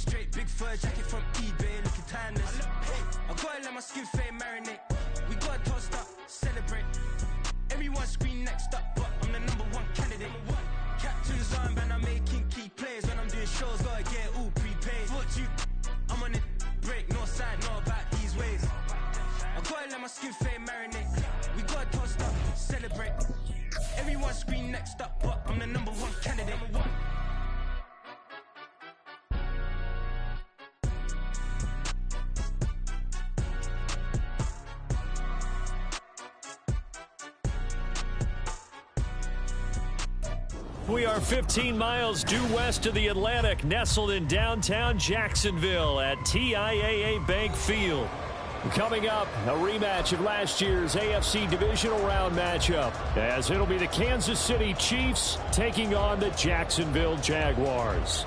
straight big fur jacket from eBay, looking timeless. I gotta let my skin fade marinate. We gotta toast up, celebrate. Everyone scream next up, but I'm the #1 candidate. Captain's armband, I'm making key plays. When I'm doing shows, gotta get all prepaid. What you, I'm on it, break, no side, no about these ways. I gotta let my skin fade marinate. We gotta toast up, celebrate. Everyone scream next up, but I'm the #1 candidate. We are 15 miles due west of the Atlantic, nestled in downtown Jacksonville at TIAA Bank Field. Coming up, a rematch of last year's AFC Divisional Round matchup, as it'll be the Kansas City Chiefs taking on the Jacksonville Jaguars.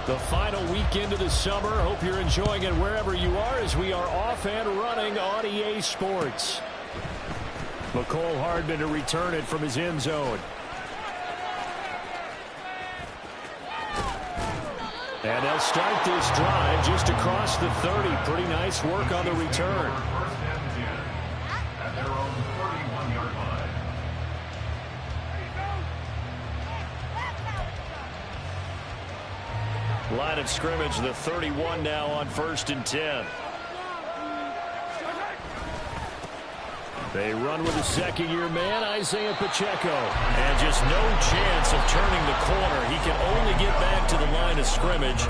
The final weekend of the summer. Hope you're enjoying it wherever you are as we are off and running on EA Sports. McCole Hardman to return it from his end zone. And they'll start this drive just across the 30. Pretty nice work on the return. Line of scrimmage, the 31 now on 1st and 10. They run with a second-year man, Isaiah Pacheco. And just no chance of turning the corner. He can only get back to the line of scrimmage.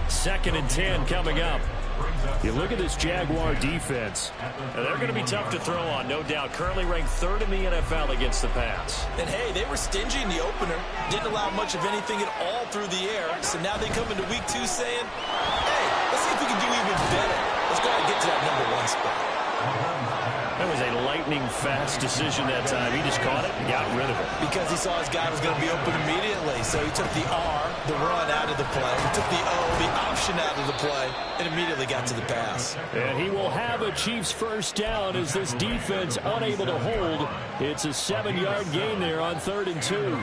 2nd and 10 coming up. You look at this Jaguar defense. And they're going to be tough to throw on, no doubt. Currently ranked 3rd in the NFL against the pass. And, hey, they were stingy in the opener. Didn't allow much of anything at all through the air. So now they come into week 2 saying, hey, let's see if we can do even better. Let's go ahead and get to that #1 spot. That was a lightning-fast decision that time. He just caught it and got rid of it. Because he saw his guy was going to be open immediately. So he took the R, the run, out of the play. He took the O, the option out of the play, and immediately got to the pass. And he will have a Chiefs first down as this defense unable to hold. It's a 7-yard gain there on 3rd and 2.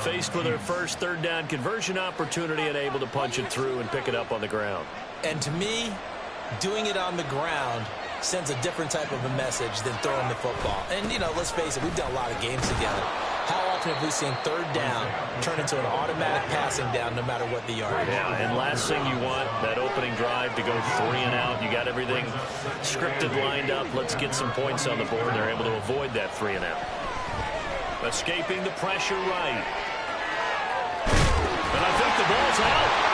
Faced with their first 3rd down conversion opportunity and able to punch it through and pick it up on the ground. And to me, doing it on the ground sends a different type of a message than throwing the football. And, you know, let's face it, we've done a lot of games together. How often have we seen 3rd down turn into an automatic passing down no matter what the yard? Yeah, and last thing you want, that opening drive to go 3 and out. You got everything scripted, lined up. Let's get some points on the board. They're able to avoid that 3 and out. Escaping the pressure right. And I think the ball's out.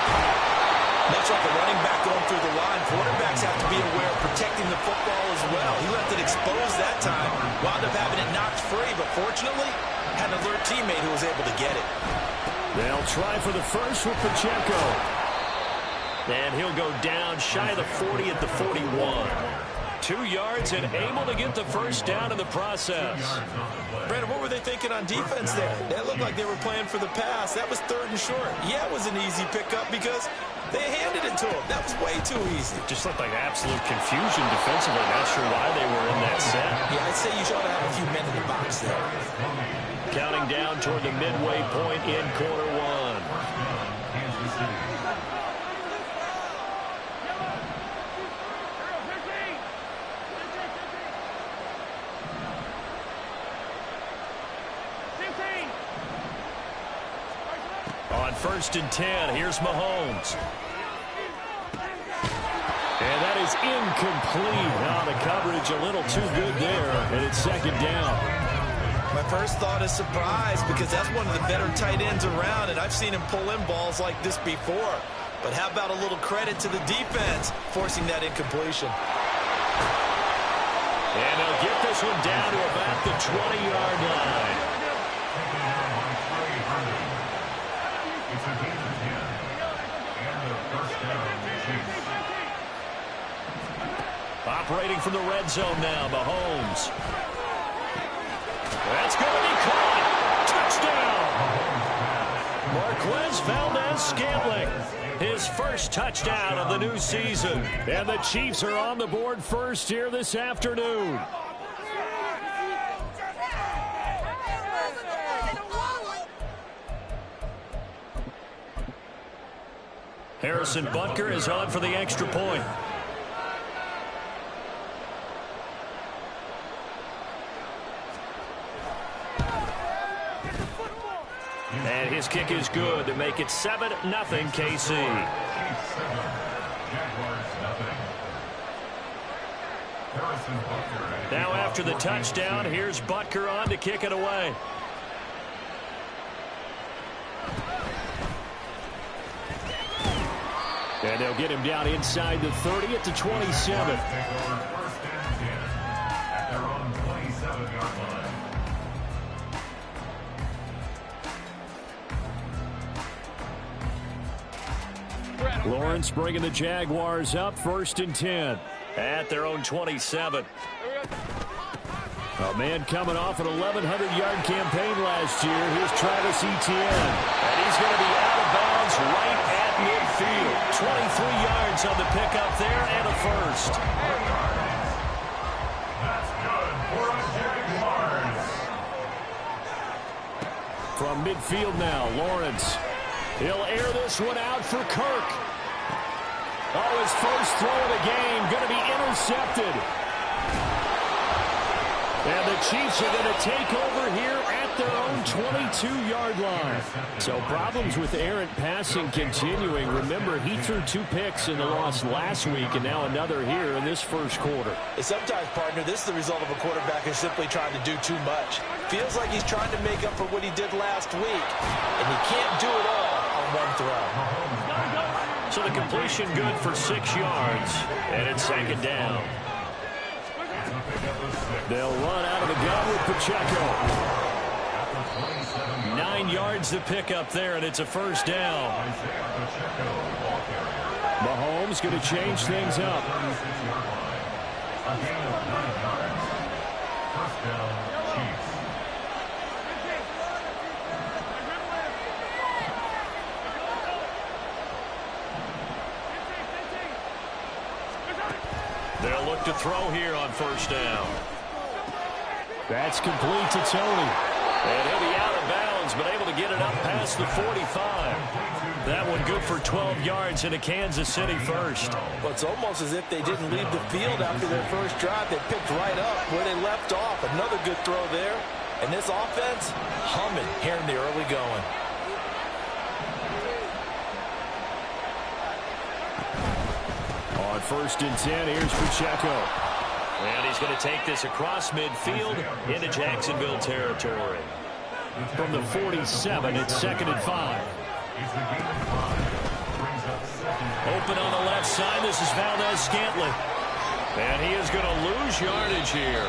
Much like a running back going through the line, quarterbacks have to be aware of protecting the football as well. He left it exposed that time, wound up having it knocked free, but fortunately, had an alert teammate who was able to get it. They'll try for the first with Pacheco. And he'll go down shy of the 40 at the 41. 2 yards and able to get the first down in the process. Brandon, what were they thinking on defense there? That looked like they were playing for the pass. That was 3rd and short. Yeah, it was an easy pickup because they handed it to him. That was way too easy. Just looked like absolute confusion defensively. Not sure why they were in that set. Yeah, I'd say you ought to have a few men in the box there. Counting down toward the midway point in quarter 1. On 1st and 10, here's Mahomes. And that is incomplete. Now the coverage a little too good there, and it's 2nd down. My first thought is surprise because that's one of the better tight ends around, and I've seen him pull in balls like this before. But how about a little credit to the defense forcing that incompletion? And they'll get this one down to about the 20-yard line. Operating from the red zone now, Mahomes. That's going to be caught. Touchdown. Marquez Valdes-Scantling, his first touchdown of the new season. And the Chiefs are on the board first here this afternoon. Harrison Butker is on for the extra point. And his kick is good to make it 7-0 KC. Now after the touchdown, here's Butker on to kick it away. And they'll get him down inside the 30 at the 27. Lawrence bringing the Jaguars up 1st and 10 at their own 27. A man coming off an 1,100-yard campaign last year. Here's Travis Etienne. And he's going to be out of bounds right at midfield. 23 yards on the pickup there and a first. That's good for a Jaguars. From midfield now, Lawrence. He'll air this one out for Kirk. Oh, his first throw of the game going to be intercepted. And the Chiefs are going to take over here at their own 22-yard line. So problems with errant passing continuing. Remember, he threw 2 picks in the loss last week and now another here in this first quarter. Sometimes, partner, this is the result of a quarterback who's simply trying to do too much. Feels like he's trying to make up for what he did last week, and he can't do it all on one throw. So the completion good for 6 yards, and it's 2nd down. They'll run out of the gun with Pacheco. 9 yards to pick up there, and it's a 1st down. Mahomes going to change things up. They'll look to throw here on 1st down. That's complete to Tony. And he'll be out of bounds, but able to get it up past the 45. That one good for 12 yards into Kansas City first. Well, it's almost as if they didn't leave the field after their first drive. They picked right up where they left off. Another good throw there. And this offense, humming here in the early going. On 1st and 10, here's Pacheco. And he's going to take this across midfield into Jacksonville territory. From the 47, it's 2nd and 5. Open on the left side, this is Valdes-Scantling. And he is going to lose yardage here.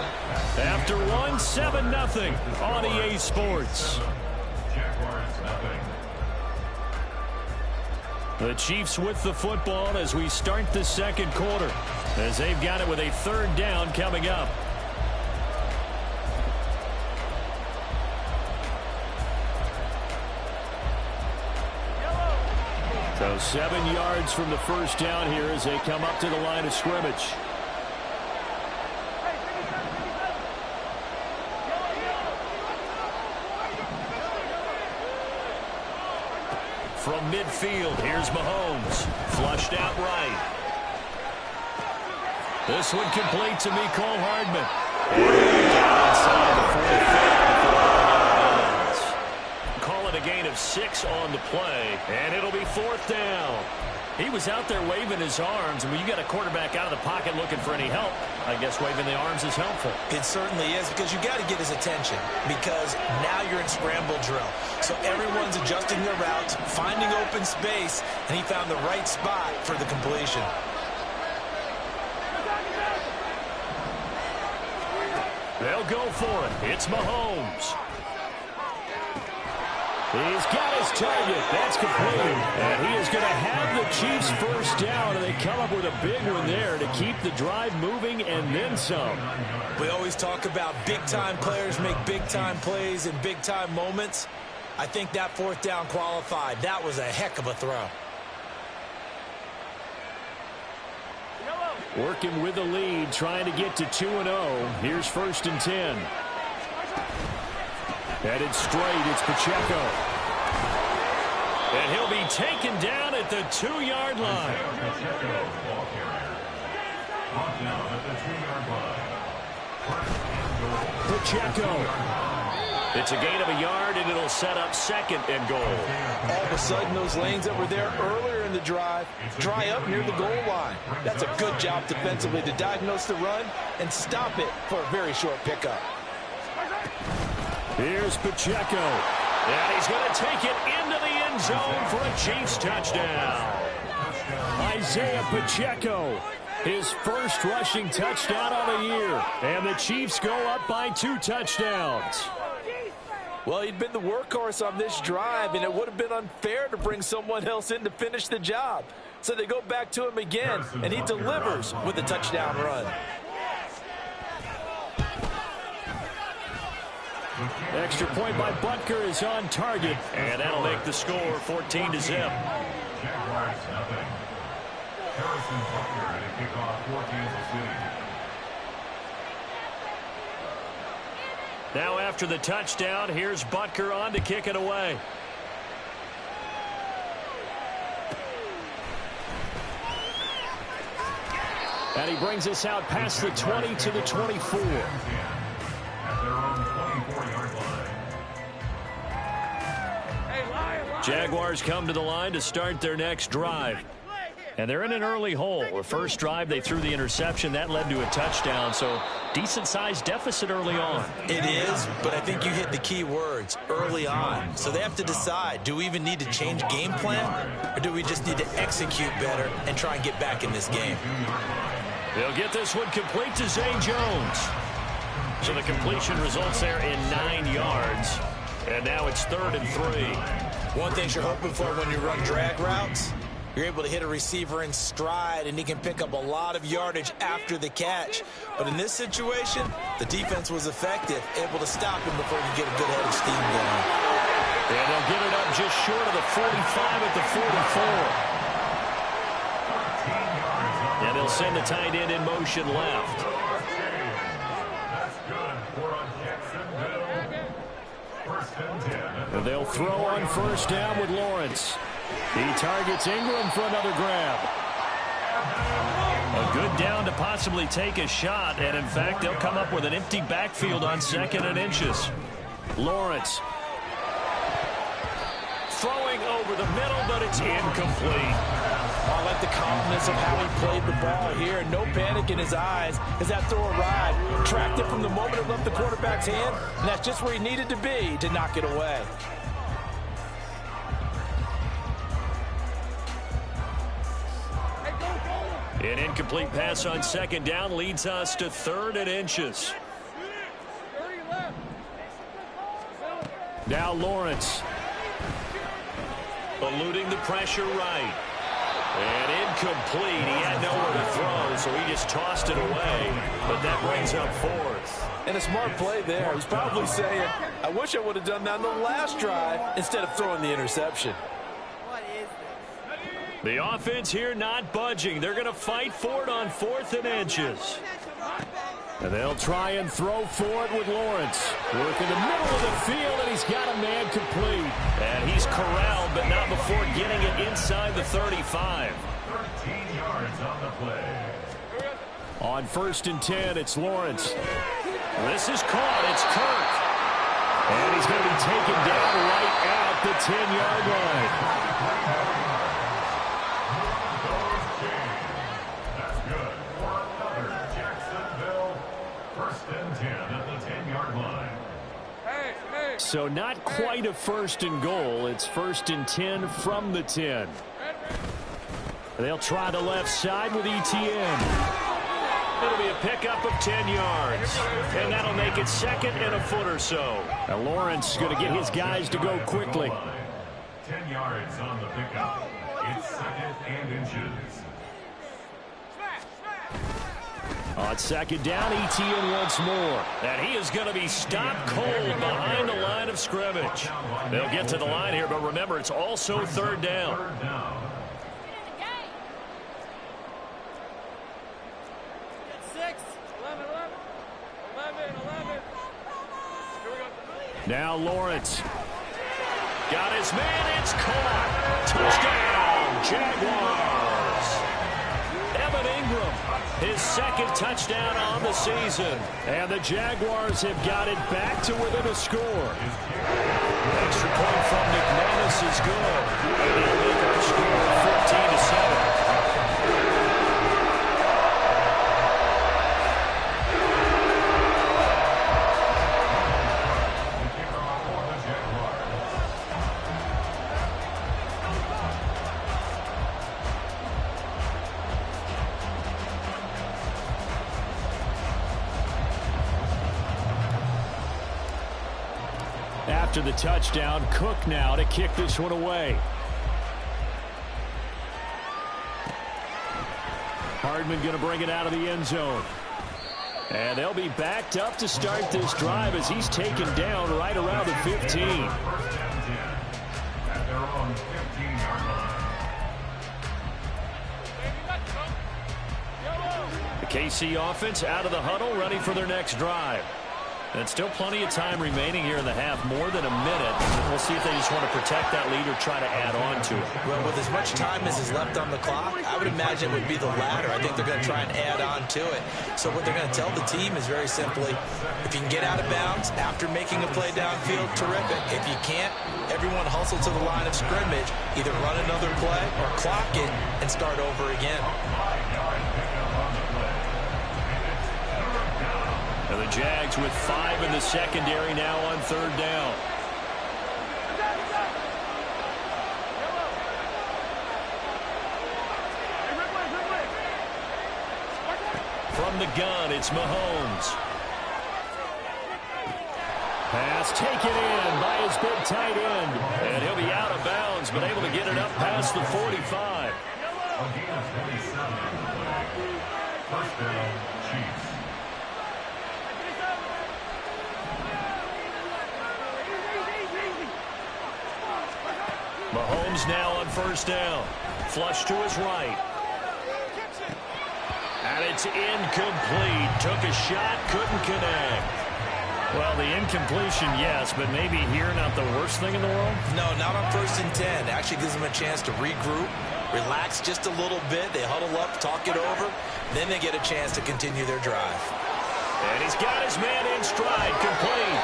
After 7-0 on EA Sports. The Chiefs with the football as we start the 2nd quarter, as they've got it with a 3rd down coming up. So 7 yards from the 1st down here as they come up to the line of scrimmage. From midfield, here's Mahomes. Flushed out right. This one complete to Mecole Hardman. Down inside the 45. Call it a gain of 6 on the play, and it'll be 4th down. He was out there waving his arms, and when you got a quarterback out of the pocket looking for any help, I guess waving the arms is helpful. It certainly is, because you got to get his attention, because now you're in scramble drill. So everyone's adjusting their routes, finding open space, and he found the right spot for the completion. They'll go for it. It's Mahomes. He's got his target. That's complete. And he is going to have the Chiefs 1st down, and they come up with a big one there to keep the drive moving and then some. We always talk about big-time players make big-time plays in big-time moments. I think that fourth down qualified. That was a heck of a throw. Working with the lead, trying to get to 2-0. Here's 1st and 10. Headed straight, it's Pacheco. And he'll be taken down at the 2-yard line. Pacheco. It's a gain of a yard, and it'll set up 2nd and goal. All of a sudden, those lanes that were there earlier in the drive dry up near the goal line. That's a good job defensively to diagnose the run and stop it for a very short pickup. Here's Pacheco. And he's going to take it into the end zone for a Chiefs touchdown. Isaiah Pacheco, his first rushing touchdown of the year. And the Chiefs go up by 2 touchdowns. Well, he'd been the workhorse on this drive, and it would have been unfair to bring someone else in to finish the job. So they go back to him again, and he delivers with a touchdown run. Extra point by Butker is on target, and that'll make the score 14-0. Jaguars nothing. Harrison Butker at a kickoff for Kansas City. Now after the touchdown, here's Butker on to kick it away. And he brings us out past the 20 to the 24. At their own 24-yard line. Jaguars come to the line to start their next drive. And they're in an early hole. The first drive, they threw the interception. That led to a touchdown, so decent-sized deficit early on. It is, but I think you hit the key words, early on. So they have to decide, do we even need to change game plan, or do we just need to execute better and try and get back in this game? They'll get this one complete to Zay Jones. So the completion results there in 9 yards. And now it's 3rd and 3. One thing you're hoping for when you run drag routes, you're able to hit a receiver in stride, and he can pick up a lot of yardage after the catch. But in this situation, the defense was effective, able to stop him before he could get a good head of steam going. And they'll get it up just short of the 45 at the 44. And they'll send the tight end in motion left. That's good for a Jacksonville. 1st and 10. And they'll throw on 1st down with Lawrence. He targets Ingram for another grab. A good down to possibly take a shot, and in fact, they'll come up with an empty backfield on 2nd and inches. Lawrence throwing over the middle, but it's incomplete. I like the calmness of how he played the ball here. No panic in his eyes as that throw arrived. Tracked it from the moment it left the quarterback's hand, and that's just where he needed to be to knock it away. An incomplete pass on 2nd down leads us to 3rd and inches. Now Lawrence. Eluding the pressure right. And incomplete. He had nowhere to throw, so he just tossed it away. But that brings up 4th. And a smart play there. He's probably saying, I wish I would have done that on the last drive instead of throwing the interception. The offense here not budging. They're going to fight for it on 4th and inches. And they'll try and throw for it with Lawrence. Work in the middle of the field, and he's got a man complete. And he's corralled, but not before getting it inside the 35. 13 yards on the play. On 1st and 10, it's Lawrence. This is caught. It's Kirk. And he's going to be taken down right at the 10-yard line. That's good for another Jacksonville. 1st and 10 at the 10-yard line. So not quite a 1st and goal. It's 1st and 10 from the 10. They'll try the left side with Etienne. It'll be a pickup of 10 yards. And that'll make it 2nd and a foot or so. Now Lawrence going to get his guys to go quickly. 10 yards on the pickup. It's 2nd and inches. On second down, Etienne once more. And he is going to be stopped cold behind the line of scrimmage. They'll get to the line here, but remember, it's also third down. Now Lawrence. Got his man, it's caught. Touchdown, Jaguars. Evan Ingram, his second touchdown on the season. And the Jaguars have got it back to within a score. Extra point from McManus is good. And they'll make our score 14-7. After the touchdown, Cook now to kick this one away. Hardman going to bring it out of the end zone. And they'll be backed up to start this drive as he's taken down right around the 15. First and 10 at their own 15-yard line. The KC offense out of the huddle, ready for their next drive. And still plenty of time remaining here in the half, more than a minute. We'll see if they just want to protect that lead or try to add on to it. Well, with as much time as is left on the clock, I would imagine it would be the latter. I think they're going to try and add on to it. So what they're going to tell the team is very simply, if you can get out of bounds after making a play downfield, terrific. If you can't, everyone hustle to the line of scrimmage, either run another play or clock it and start over again. And the Jags with 5 in the secondary now on third down. From the gun, it's Mahomes. Pass taken in by his big tight end. And he'll be out of bounds, but able to get it up past the 45. First down, Chiefs. Mahomes now on first down. Flush to his right. And it's incomplete. Took a shot, couldn't connect. Well, the incompletion, yes, but maybe here not the worst thing in the world? No, not on 1st and 10. Actually gives them a chance to regroup, relax just a little bit. They huddle up, talk it over. Then they get a chance to continue their drive. And he's got his man in stride, complete.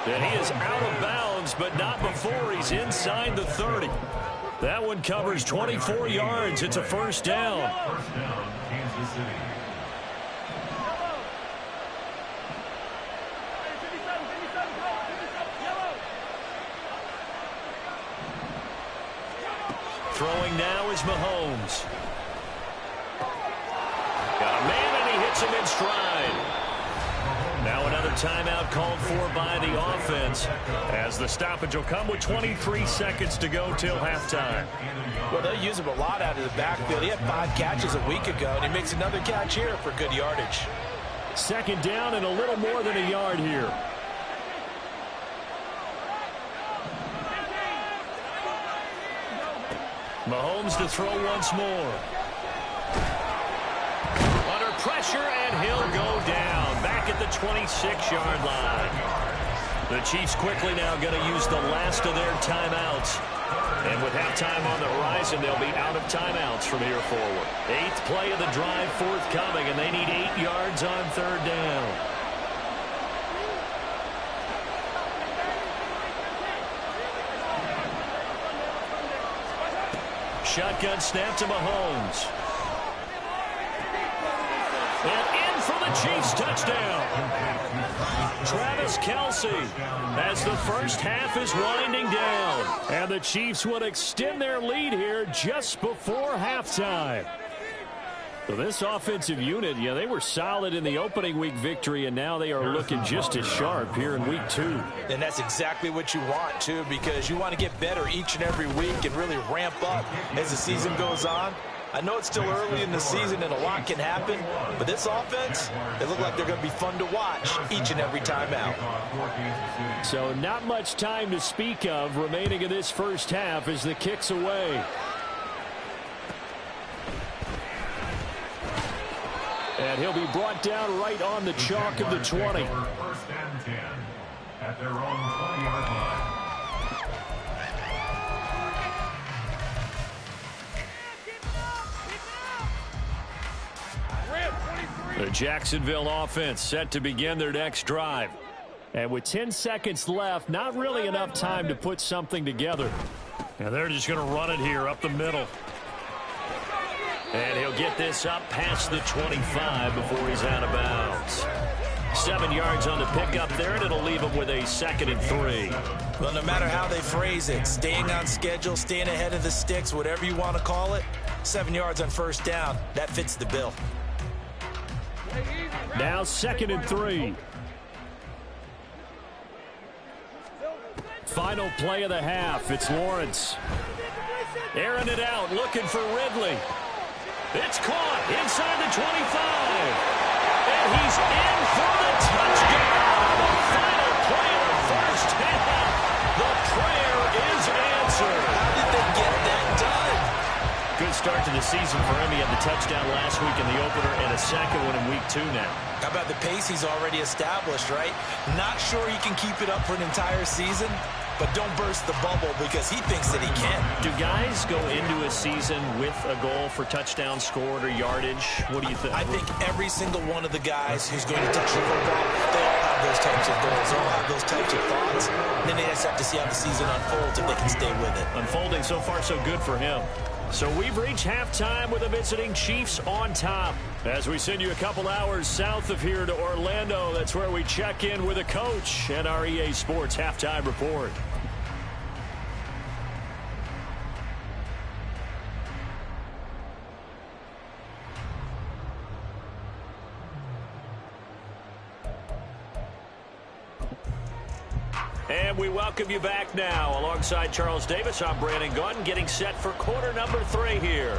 And he is out of bounds, but not before he's inside the 30. That one covers 24 yards. It's a first down. First down, Kansas City. Throwing now is Mahomes. Got a man, and he hits him in stride. Now another timeout called for by the offense, as the stoppage will come with 23 seconds to go till halftime. Well, they'll use him a lot out of the backfield. He had 5 catches a week ago, and he makes another catch here for good yardage. Second down and a little more than a yard here. Mahomes to throw once more. Under pressure, and he'll go down. Back at the 26-yard line. The Chiefs quickly now going to use the last of their timeouts. And with halftime on the horizon, they'll be out of timeouts from here forward. 8th play of the drive forthcoming, and they need 8 yards on third down. Shotgun snap to Mahomes. And in for the Chiefs touchdown. Travis Kelce as the first half is winding down. And the Chiefs would extend their lead here just before halftime. So this offensive unit, yeah, they were solid in the opening week victory, and now they are looking just as sharp here in week 2. And that's exactly what you want, too, because you want to get better each and every week and really ramp up as the season goes on. I know it's still early in the season and a lot can happen, but this offense, they look like they're going to be fun to watch each and every time out. So not much time to speak of remaining in this first half as the kick's away. And he'll be brought down right on the chalk of the 20. First and 10 at their own 20-yard line. The Jacksonville offense set to begin their next drive. And with 10 seconds left, not really enough time to put something together. And they're just going to run it here up the middle. And he'll get this up past the 25 before he's out of bounds. 7 yards on the pickup there, and it'll leave him with a 2nd and 3. Well, no matter how they phrase it, staying on schedule, staying ahead of the sticks, whatever you want to call it, 7 yards on first down, that fits the bill. Now 2nd and 3. Final play of the half. It's Lawrence. Airing it out, looking for Ridley. It's caught inside the 25. And he's in for the touchdown. The final play of the first half. The prayer is answered. How did they get that done? Good start to the season for him. He had the touchdown last week in the opener and a second one in week 2 now. How about the pace he's already established, right? Not sure he can keep it up for an entire season, but don't burst the bubble because he thinks that he can. Do guys go into a season with a goal for touchdown scored or yardage? What do you think? I think every single one of the guys who's going to touch the football, they all have those types of goals. They all have those types of thoughts. And then they just have to see how the season unfolds if they can stay with it. Unfolding so far so good for him. So we've reached halftime with the visiting Chiefs on top. As we send you a couple hours south of here to Orlando, that's where we check in with a coach and our EA Sports halftime report. And we welcome you back now. Alongside Charles Davis, I'm Brandon Gunn, getting set for quarter number 3 here.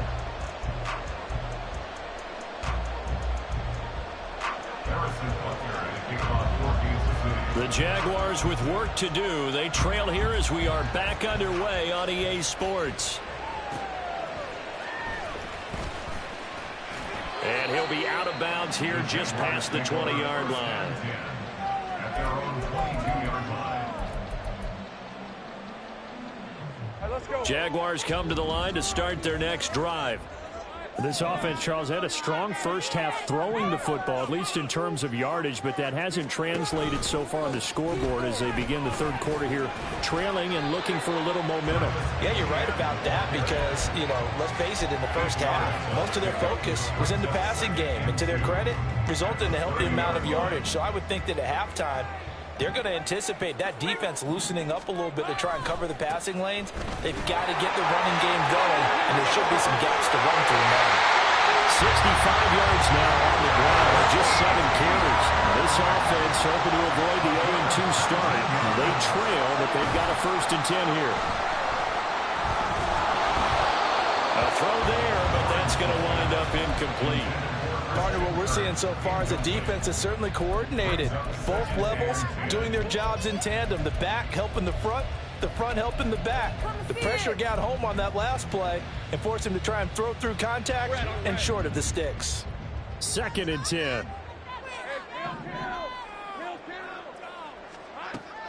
The Jaguars with work to do. They trail here as we are back underway on EA Sports. And he'll be out of bounds here just past the 20-yard line. At their own 22-yard line. Jaguars come to the line to start their next drive. This offense, Charles, had a strong first half throwing the football, at least in terms of yardage, but that hasn't translated so far on the scoreboard as they begin the third quarter here, trailing and looking for a little momentum. Yeah, you're right about that because, let's face it, in the first half, most of their focus was in the passing game. And to their credit, resulted in a healthy amount of yardage. So I would think that at halftime, they're going to anticipate that defense loosening up a little bit to try and cover the passing lanes. They've got to get the running game going, and there should be some gaps to run through now. 65 yards now on the ground, just 7 carries. This offense hoping to avoid the 0-2 start. They trail, but they've got a 1st and 10 here. A throw there, but that's going to wind up incomplete. Partner, what we're seeing so far is the defense is certainly coordinated. Both levels doing their jobs in tandem. The back helping the front helping the back. The pressure got home on that last play and forced him to try and throw through contact and short of the sticks. 2nd and 10.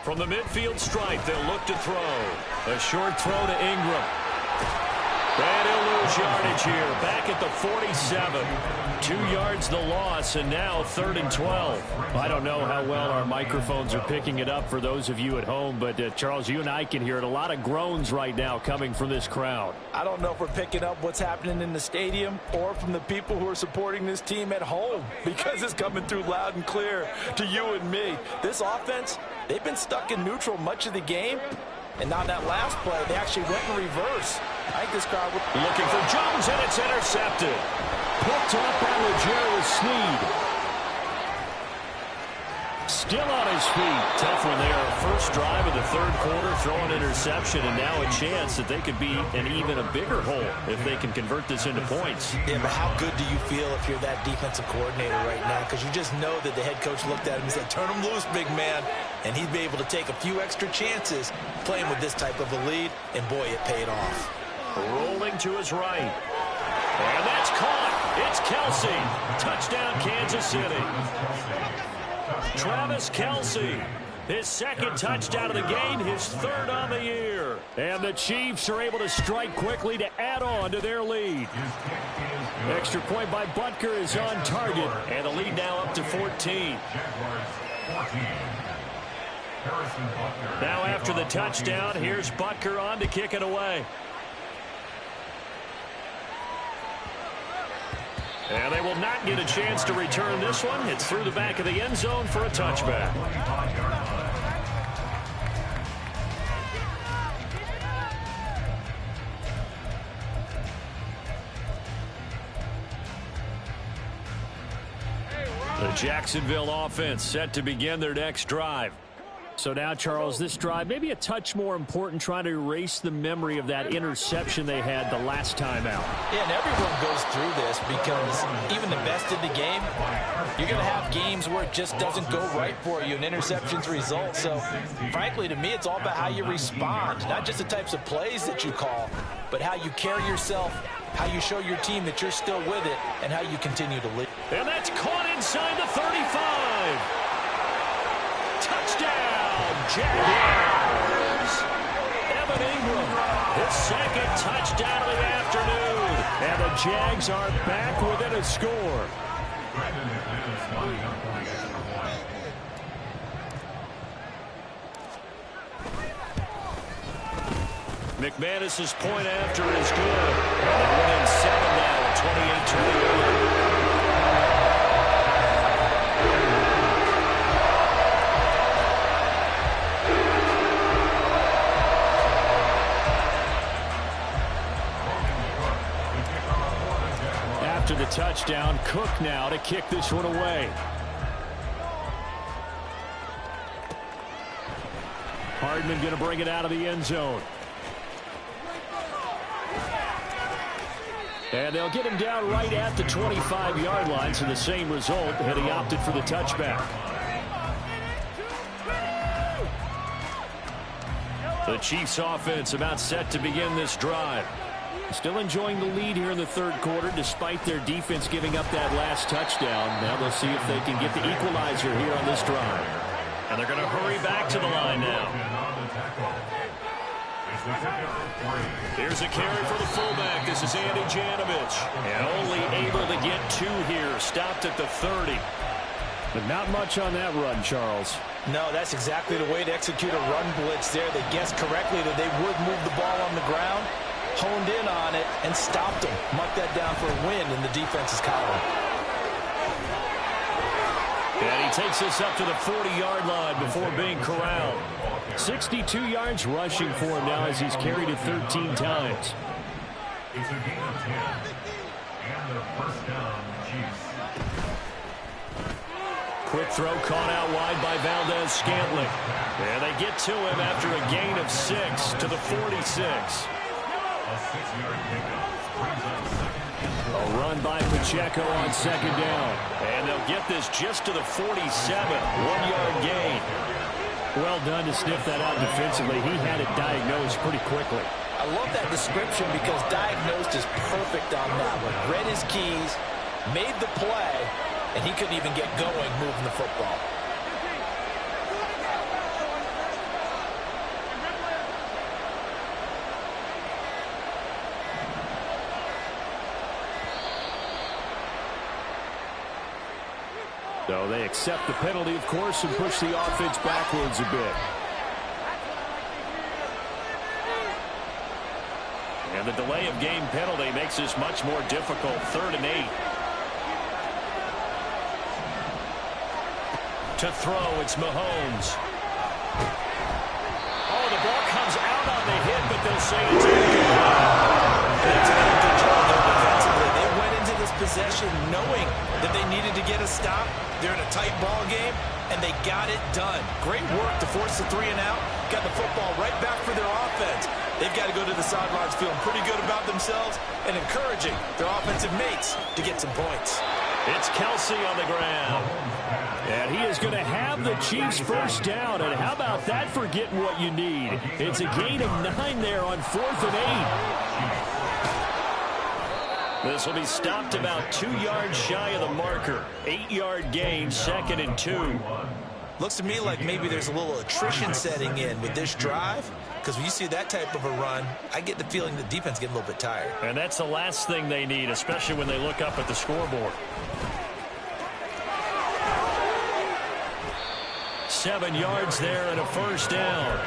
From the midfield stripe, they'll look to throw. A short throw to Ingram. And he'll lose yardage here. Back at the 47. 2 yards the loss, and now 3rd and 12. I don't know how well our microphones are picking it up for those of you at home, but Charles, you and I can hear it. A lot of groans right now coming from this crowd. I don't know if we're picking up what's happening in the stadium or from the people who are supporting this team at home because it's coming through loud and clear to you and me. This offense, they've been stuck in neutral much of the game. And on that last play, they actually went in reverse. I think this crowd was looking for Jones, and it's intercepted. Picked up by L'Jarius Sneed. Still on his feet. Tough one there. First drive of the third quarter, throwing interception, and now a chance that they could be in even a bigger hole if they can convert this into points. Yeah, but how good do you feel if you're that defensive coordinator right now? Because you just know that the head coach looked at him and said, turn him loose, big man. And he'd be able to take a few extra chances playing with this type of a lead, and boy, it paid off. Rolling to his right. And that's caught. It's Kelce. Touchdown, Kansas City. Travis Kelce, his second touchdown of the game, his third on the year. And the Chiefs are able to strike quickly to add on to their lead. Extra point by Butker is on target, and the lead now up to 14. Now after the touchdown, here's Butker on to kick it away. And they will not get a chance to return this one. It's through the back of the end zone for a touchback. The Jacksonville offense set to begin their next drive. So now, Charles, this drive maybe a touch more important, trying to erase the memory of that interception they had the last time out. Yeah, and everyone goes through this because even the best in the game, you're going to have games where it just doesn't go right for you, and interceptions result. So, frankly, to me, it's all about how you respond, not just the types of plays that you call, but how you carry yourself, how you show your team that you're still with it, and how you continue to lead. And that's caught inside the 35. Touchdown, Jaguars! Evan Ingram, his second touchdown of the afternoon. And the Jags are back within a score. McManus's point after is good. And they win in 7 now, 28-28. After the touchdown, Cook now to kick this one away. Hardman going to bring it out of the end zone. And they'll get him down right at the 25-yard line, so the same result, and he opted for the touchback. The Chiefs offense about set to begin this drive. Still enjoying the lead here in the third quarter, despite their defense giving up that last touchdown. Now they'll see if they can get the equalizer here on this drive. And they're going to hurry back to the line now. Here's a carry for the fullback. This is Andy Janovich. And only able to get 2 here. Stopped at the 30. But not much on that run, Charles. No, that's exactly the way to execute a run blitz there. They guessed correctly that they would move the ball on the ground, honed in on it, and stopped them. Mark that down for a win in the defense's column. And he takes this up to the 40-yard line before being corralled. 62 yards rushing for him now as he's carried it 13 times. It's a gain of 10. And the first down, Chiefs. Quick throw caught out wide by Valdez-Scantling. And they get to him after a gain of 6 to the 46. A 6-yard pickup brings up second and A run by Pacheco on second down. And they'll get this just to the 47. 1-yard gain. Well done to sniff that out defensively. He had it diagnosed pretty quickly. I love that description because diagnosed is perfect on that one. Read his keys, made the play, and he couldn't even get going moving the football. So they accept the penalty, of course, and push the offense backwards a bit. And the delay of game penalty makes this much more difficult. 3rd and 8. To throw, it's Mahomes. Oh, the ball comes out on the hit, but they'll say it's in. They did a good job there defensively. They went into this possession knowing that they needed to get a stop. They're in a tight ball game, and they got it done. Great work to force the 3 and out. Got the football right back for their offense. They've got to go to the sidelines feeling pretty good about themselves and encouraging their offensive mates to get some points. It's Kelsey on the ground. And he is going to have the Chiefs first down. And how about that for getting what you need? It's a gain of 9 there on 4th and 8. This will be stopped about 2 yards shy of the marker. 8-yard gain, 2nd and 2. Looks to me like maybe there's a little attrition setting in with this drive. Because when you see that type of a run, I get the feeling the defense getting a little bit tired. And that's the last thing they need, especially when they look up at the scoreboard. 7 yards there and a first down.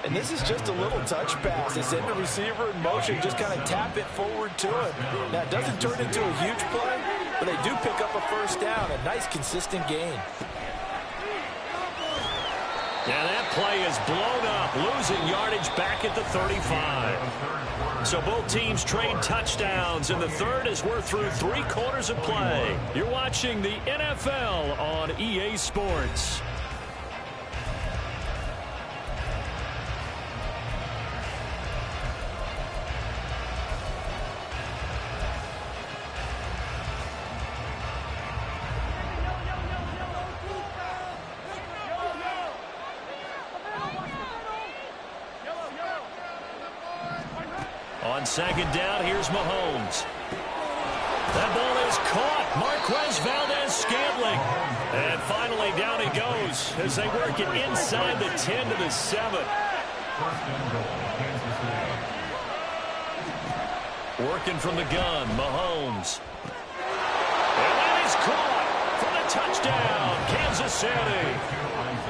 And this is just a little touch pass. They send the receiver in motion, just kind of tap it forward to him. Now, it doesn't turn into a huge play, but they do pick up a first down. A nice, consistent gain. Yeah, that play is blown up, losing yardage back at the 35. So both teams trade touchdowns, and the third as we're through 3 quarters of play. You're watching the NFL on EA Sports. On second down, here's Mahomes. That ball is caught. Marquez Valdes-Scantling. And finally, down he goes as they work it inside the 10 to the 7. Working from the gun, Mahomes. And that is caught for the touchdown, Kansas City.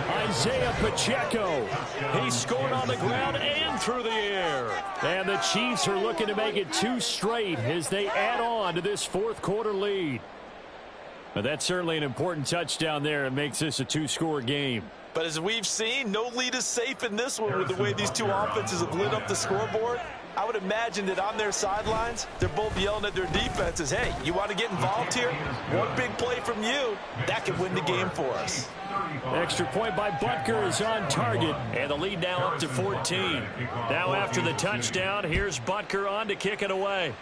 Isaiah Pacheco. He scored on the ground and through the air. And the Chiefs are looking to make it 2 straight as they add on to this 4th quarter lead. But that's certainly an important touchdown there. It makes this a 2-score game. But as we've seen, no lead is safe in this one with the way these two offenses have lit up the scoreboard. I would imagine that on their sidelines, they're both yelling at their defenses, hey, you want to get involved here? One big play from you, that could win the game for us. Extra point by Butker is on target, and the lead now up to 14. Now after the touchdown, here's Butker on to kick it away.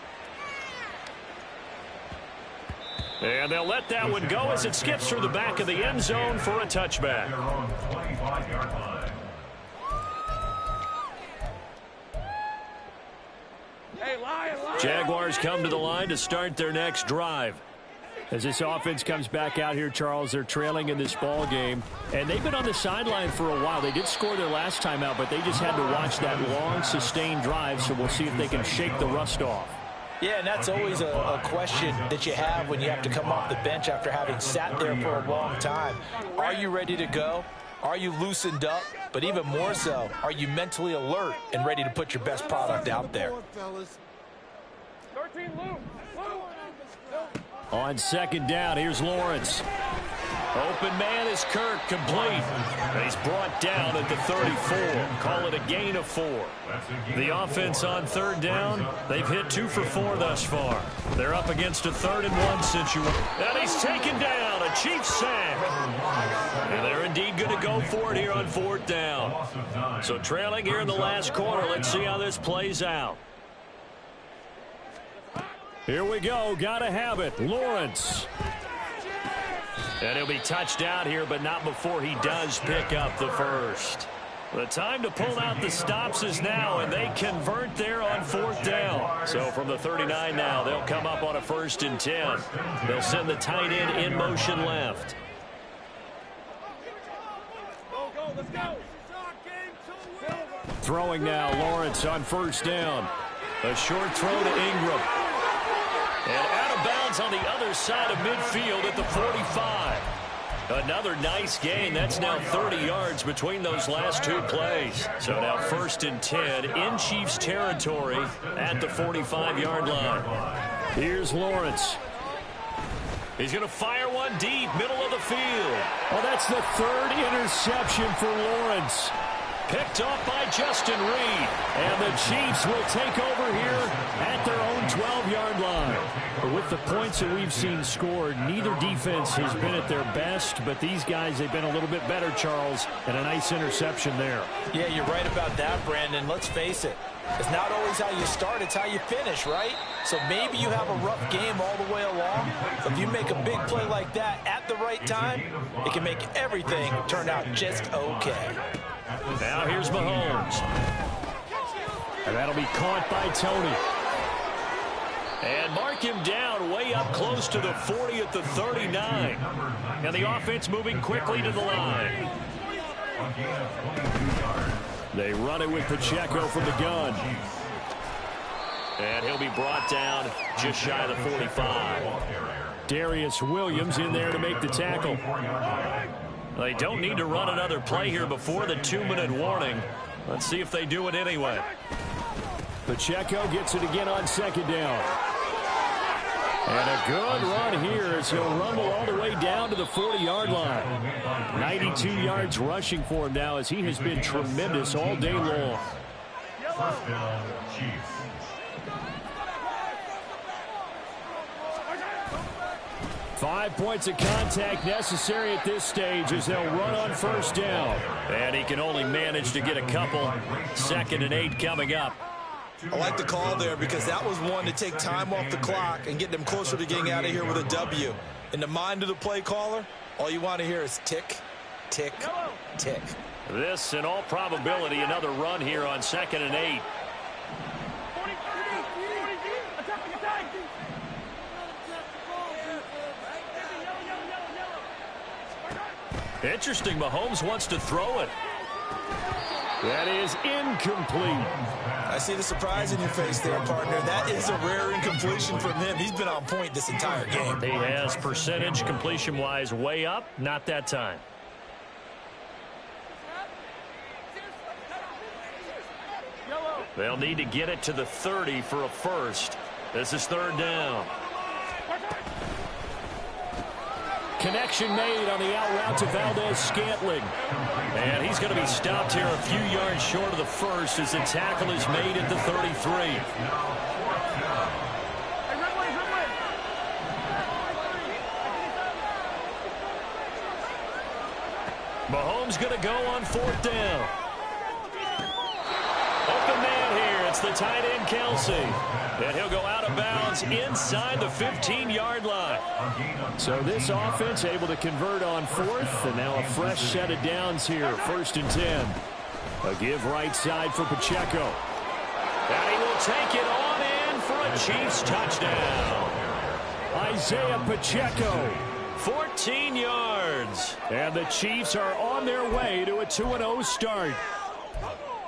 And they'll let that one go as it skips through the back of the end zone for a touchback. Jaguars come to the line to start their next drive. As this offense comes back out here, Charles, they're trailing in this ball game. And they've been on the sideline for a while. They did score their last time out, but they just had to watch that long, sustained drive. So we'll see if they can shake the rust off. Yeah, and that's always a question that you have when you have to come off the bench after having sat there for a long time. Are you ready to go? Are you loosened up? But even more so, are you mentally alert and ready to put your best product out there? On second down, here's Lawrence. Open man is Kirk, complete. And he's brought down at the 34. Call it a gain of 4. The offense on third down, they've hit 2 for 4 thus far. They're up against a 3rd and 1 situation. And he's taken down, a Chiefs sack. And they're indeed going to go for it here on 4th down. So trailing here in the last quarter, let's see how this plays out. Here we go, gotta have it, Lawrence. And he'll be touched out here, but not before he does pick up the first. The time to pull out the stops is now, and they convert there on 4th down. So from the 39 now, they'll come up on a 1st and 10. They'll send the tight end in motion left. Let's go. Throwing now, Lawrence on 1st down. A short throw to Ingram. And out of bounds on the other side of midfield at the 45. Another nice gain. That's now 30 yards between those last 2 plays. So now 1st and 10 in Chiefs territory at the 45-yard line. Here's Lawrence. He's going to fire one deep, middle of the field. Oh, that's the 3rd interception for Lawrence. Picked off by Justin Reed. And the Chiefs will take over here at their own 12-yard line. But with the points that we've seen scored, neither defense has been at their best, but these guys, they've been a little bit better, Charles, and a nice interception there. Yeah, you're right about that, Brandon. Let's face it. It's not always how you start, it's how you finish, right? So maybe you have a rough game all the way along, but if you make a big play like that at the right time, it can make everything turn out just okay. Now here's Mahomes. And that'll be caught by Tony. And mark him down way up close to the 40 at the 39. And the offense moving quickly to the line. They run it with Pacheco from the gun. And he'll be brought down just shy of the 45. Darius Williams in there to make the tackle. They don't need to run another play here before the 2-minute warning. Let's see if they do it anyway. Pacheco gets it again on second down. And a good run here as he'll rumble all the way down to the 40-yard line. 92 yards rushing for him now as he has been tremendous all day long. First down, Chiefs. Five points of contact necessary at this stage as they'll run on first down. And he can only manage to get a couple. 2nd and 8 coming up. I like the call there because that was one to take time off the clock and get them closer to getting out of here with a W. In the mind of the play caller, all you want to hear is tick, tick, tick. This, in all probability, another run here on 2nd and 8. Interesting, Mahomes wants to throw it. That is incomplete. I see the surprise in your face there, partner. That is a rare incompletion from him. He's been on point this entire game. He has percentage completion-wise way up. Not that time. They'll need to get it to the 30 for a first. This is 3rd down. Connection made on the out route to Valdez-Scantling. And he's going to be stopped here a few yards short of the first as the tackle is made at the 33. Mahomes going to go on 4th down. Open man here. It's the tight end, Kelsey. And he'll go out of bounds inside the 15-yard line. So this offense able to convert on 4th, and now a fresh set of downs here, 1st and 10. A give right side for Pacheco. And he will take it on in for a Chiefs touchdown. Isaiah Pacheco, 14 yards. And the Chiefs are on their way to a 2-0 start.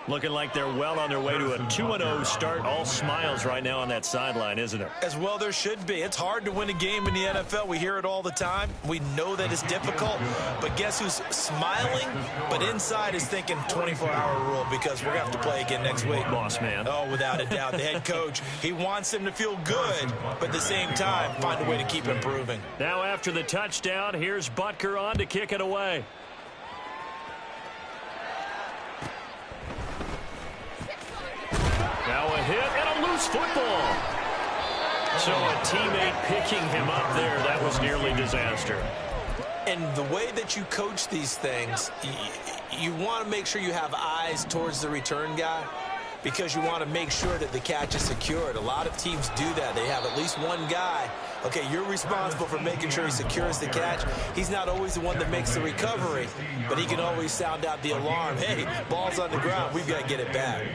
Looking like they're well on their way to a 2-0 start. All smiles right now on that sideline, isn't it? As well there should be. It's hard to win a game in the NFL. We hear it all the time. We know that it's difficult. But guess who's smiling? But inside is thinking 24-hour rule because we're going to have to play again next week. Boss man. Oh, without a doubt. The head coach, he wants them to feel good, but at the same time, find a way to keep improving. Now after the touchdown, here's Butker on to kick it away. Now a hit and a loose football. So a teammate picking him up there, that was nearly disaster. And the way that you coach these things, you want to make sure you have eyes towards the return guy because you want to make sure that the catch is secured. A lot of teams do that. They have at least one guy. Okay, you're responsible for making sure he secures the catch. He's not always the one that makes the recovery, but he can always sound out the alarm. Hey, ball's on the ground. We've got to get it back.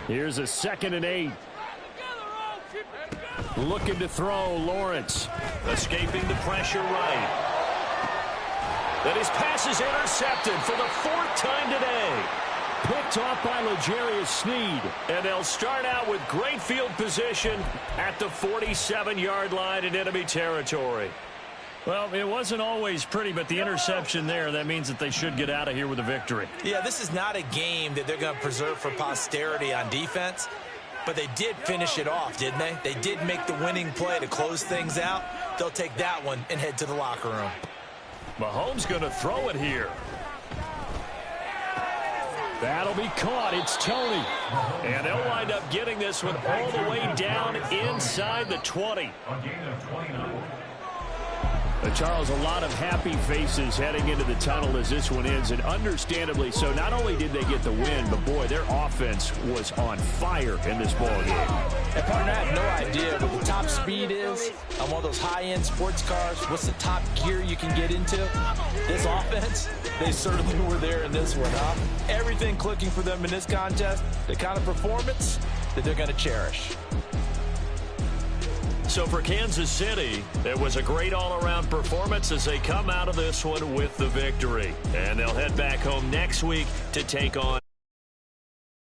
Here's a 2nd and 8. Looking to throw, Lawrence. Escaping the pressure right. That his pass is intercepted for the 4th time today. Picked off by L'Jarius Sneed. And they'll start out with great field position at the 47-yard line in enemy territory. Well, it wasn't always pretty, but the interception there, that means that they should get out of here with a victory. Yeah, this is not a game that they're going to preserve for posterity on defense, but they did finish it off, didn't they? They did make the winning play to close things out. They'll take that one and head to the locker room. Mahomes going to throw it here. That'll be caught. It's Tony. And they'll wind up getting this one all the way down inside the 20. A gain of 29. Charles, a lot of happy faces heading into the tunnel as this one ends, and understandably so. Not only did they get the win, but boy, their offense was on fire in this ball game. And partner, I have no idea what the top speed is on one of those high-end sports cars. What's the top gear you can get into? This offense, they certainly were there in this one, huh? Everything clicking for them in this contest, the kind of performance that they're going to cherish. So for Kansas City, it was a great all-around performance as they come out of this one with the victory. And they'll head back home next week to take on